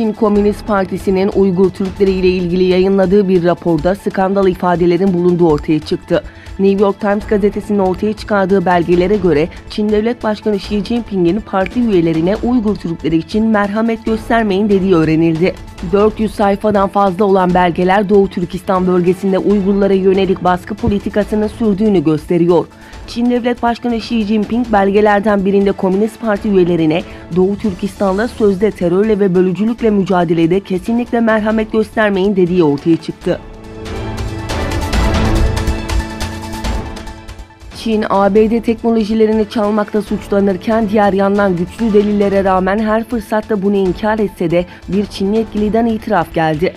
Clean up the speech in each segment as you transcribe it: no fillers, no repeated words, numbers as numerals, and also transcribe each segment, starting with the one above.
Çin Komünist Partisi'nin Uygur Türkleri ile ilgili yayınladığı bir raporda skandal ifadelerin bulunduğu ortaya çıktı. New York Times gazetesinin ortaya çıkardığı belgelere göre Çin Devlet Başkanı Xi Jinping'in parti üyelerine Uygur Türkleri için merhamet göstermeyin dediği öğrenildi. 400 sayfadan fazla olan belgeler Doğu Türkistan bölgesinde Uygurlara yönelik baskı politikasının sürdüğünü gösteriyor. Çin Devlet Başkanı Xi Jinping belgelerden birinde Komünist Parti üyelerine Doğu Türkistan'da sözde terörle ve bölücülükle mücadelede kesinlikle merhamet göstermeyin dediği ortaya çıktı. Çin, ABD teknolojilerini çalmakta suçlanırken diğer yandan güçlü delillere rağmen her fırsatta bunu inkar etse de bir Çinli yetkiliden itiraf geldi.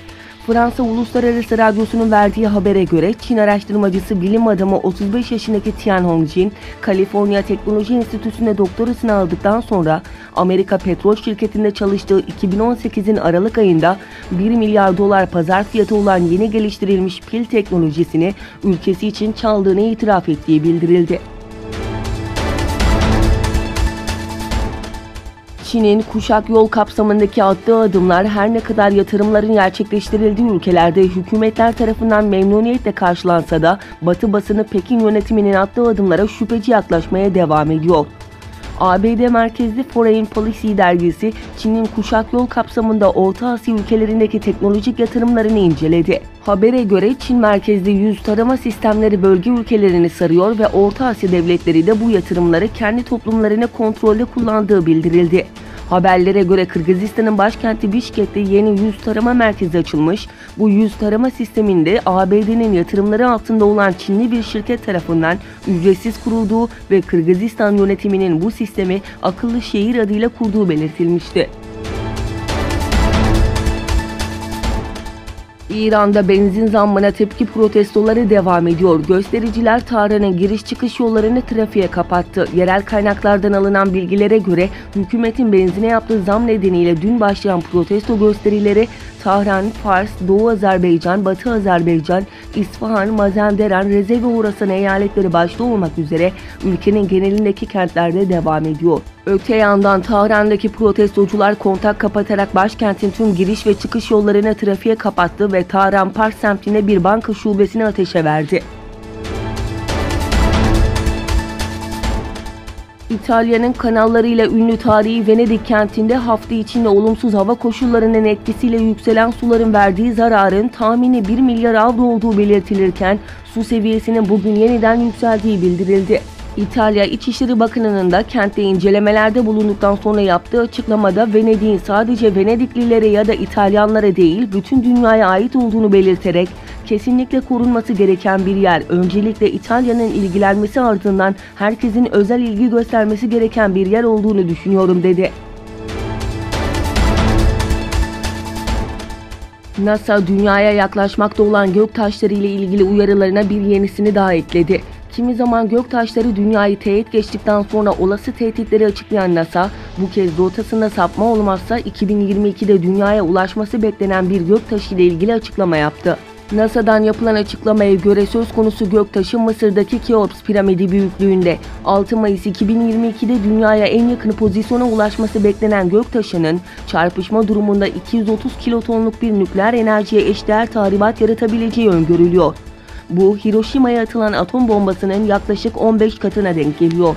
Fransa Uluslararası Radyosu'nun verdiği habere göre Çin araştırmacısı bilim adamı 35 yaşındaki Tian Hongjin, Kaliforniya Teknoloji Enstitüsü'nde doktorasını aldıktan sonra Amerika petrol şirketinde çalıştığı 2018'in Aralık ayında 1 milyar dolar pazar fiyatı olan yeni geliştirilmiş pil teknolojisini ülkesi için çaldığını itiraf ettiği bildirildi. Çin'in kuşak yol kapsamındaki attığı adımlar her ne kadar yatırımların gerçekleştirildiği ülkelerde hükümetler tarafından memnuniyetle karşılansa da Batı basını Pekin yönetiminin attığı adımlara şüpheci yaklaşmaya devam ediyor. ABD merkezli Foreign Policy dergisi Çin'in kuşak yol kapsamında Orta Asya ülkelerindeki teknolojik yatırımlarını inceledi. Habere göre Çin merkezli yüz tarama sistemleri bölge ülkelerini sarıyor ve Orta Asya devletleri de bu yatırımları kendi toplumlarını kontrolde kullandığı bildirildi. Haberlere göre Kırgızistan'ın başkenti Bişkek'te yeni yüz tarama merkezi açılmış. Bu yüz tarama sisteminde ABD'nin yatırımları altında olan Çinli bir şirket tarafından ücretsiz kurulduğu ve Kırgızistan yönetiminin bu sistemi akıllı şehir adıyla kurduğu belirtilmişti. İran'da benzin zammına tepki protestoları devam ediyor. Göstericiler Tahran'ın giriş çıkış yollarını trafiğe kapattı. Yerel kaynaklardan alınan bilgilere göre hükümetin benzine yaptığı zam nedeniyle dün başlayan protesto gösterileri Tahran, Fars, Doğu Azerbaycan, Batı Azerbaycan, İsfahan, Mazanderan, Reze ve Horasan eyaletleri başta olmak üzere ülkenin genelindeki kentlerde devam ediyor. Öte yandan Tahran'daki protestocular kontak kapatarak başkentin tüm giriş ve çıkış yollarını trafiğe kapattı ve Tahran Pars semtine bir banka şubesini ateşe verdi. İtalya'nın kanallarıyla ünlü tarihi Venedik kentinde hafta içinde olumsuz hava koşullarının etkisiyle yükselen suların verdiği zararın tahmini 1 milyar avro olduğu belirtilirken su seviyesinin bugün yeniden yükseldiği bildirildi. İtalya İçişleri Bakanı'nın da kentte incelemelerde bulunduktan sonra yaptığı açıklamada Venedik'in sadece Venediklilere ya da İtalyanlara değil bütün dünyaya ait olduğunu belirterek kesinlikle korunması gereken bir yer, öncelikle İtalya'nın ilgilenmesi ardından herkesin özel ilgi göstermesi gereken bir yer olduğunu düşünüyorum dedi. NASA dünyaya yaklaşmakta olan göktaşları ile ilgili uyarılarına bir yenisini daha ekledi. Kimi zaman göktaşları dünyayı teğet geçtikten sonra olası tehditleri açıklayan NASA, bu kez rotasında sapma olmazsa 2022'de dünyaya ulaşması beklenen bir göktaşı ile ilgili açıklama yaptı. NASA'dan yapılan açıklamaya göre söz konusu göktaşı Mısır'daki Keops piramidi büyüklüğünde. 6 Mayıs 2022'de dünyaya en yakın pozisyona ulaşması beklenen göktaşının çarpışma durumunda 230 kilotonluk bir nükleer enerjiye eşdeğer tahribat yaratabileceği öngörülüyor. Bu, Hiroşima'ya atılan atom bombasının yaklaşık 15 katına denk geliyor.